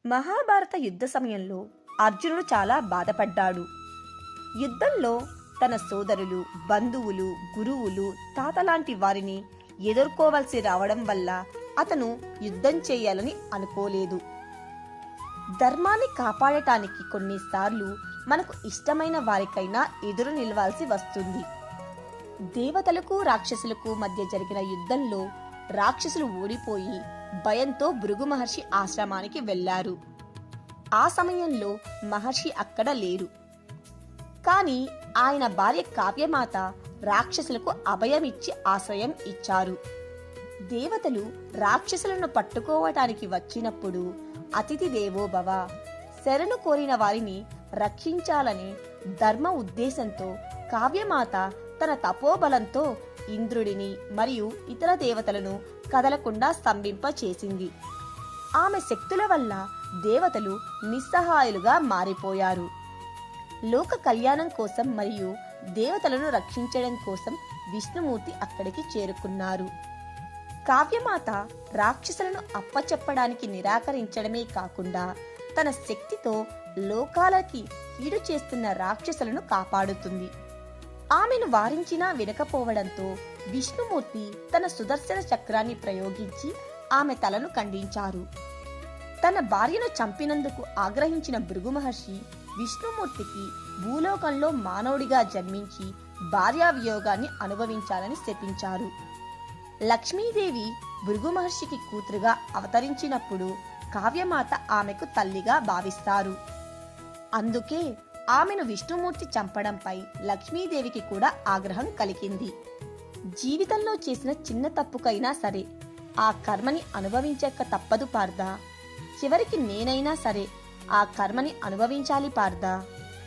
మహాభారత యుద్ధ సమయంలో అర్జునుడు చాలా బాధపడ్డాడు. యుద్ధంలో తన సోదరులు, బంధువులు, గురువులు, తాతలాంటి వారిని ఎదుర్కోవలసి రావడం వల్ల అతను యుద్ధం చేయాలని అనుకోలేదు. ధర్మాన్ని కాపాడటానికి కొన్నిసార్లు మనకు ఇష్టమైన వారికైనా ఎదురు నిలవాల్సి వస్తుంది. దేవతలకు రాక్షసులకు మధ్య జరిగిన యుద్ధంలో రాక్షసులు ఓడిపోయి భయంతో భృగు మహర్షి ఆశ్రమానికి వెళ్లారు. ఆ సమయంలో మహర్షి అక్కడ లేరు. కాని ఆయన భార్య కావ్యమాత రాక్షసులకు అభయమిచ్చి ఆశ్రయం ఇచ్చారు. దేవతలు రాక్షసులను పట్టుకోవటానికి వచ్చినప్పుడు అతిథి దేవో భవ, శరణు కోరిన వారిని రక్షించాలనే ధర్మ ఉద్దేశంతో కావ్యమాత తన తపోబలంతో ఇంద్రుడిని మరియు ఇతర దేవతలను కదలకుండా స్తంభింప చేసింది. ఆమె శక్తుల వల్ల దేవతలు నిస్సహాయులుగా మారిపోయారు. లోక కళ్యాణం కోసం మరియు దేవతలను రక్షించడం కోసం విష్ణుమూర్తి అక్కడికి చేరుకున్నారు. కావ్యమాత రాక్షసులను అప్పచెప్పడానికి నిరాకరించడమే కాకుండా తన శక్తితో లోకాలకి కీడు చేస్తున్న రాక్షసులను కాపాడుతుంది. ఆమెను వారించినా వినకపోవడంతో విష్ణుమూర్తి తన సుదర్శన చక్రాన్ని ప్రయోగించి ఆమె తలను ఖండించారు. తన భార్యను చంపినందుకు ఆగ్రహించిన భృగు మహర్షి విష్ణుమూర్తికి భూలోకంలో మానవుడిగా జన్మించి భార్యా వియోగాన్ని అనుభవించాలని శపించారు. లక్ష్మీదేవి భృగు మహర్షికి కూతురుగా అవతరించినప్పుడు కావ్యమాత ఆమెకు తల్లిగా భావిస్తారు. అందుకే ఆమెను విష్ణుమూర్తి చంపడంపై లక్ష్మీదేవికి కూడా ఆగ్రహం కలిగింది. జీవితంలో చేసిన చిన్న తప్పుకైనా సరే ఆ కర్మని అనుభవించక తప్పదు పార్దా. చివరికి నేనైనా సరే ఆ కర్మని అనుభవించాలి పార్దా.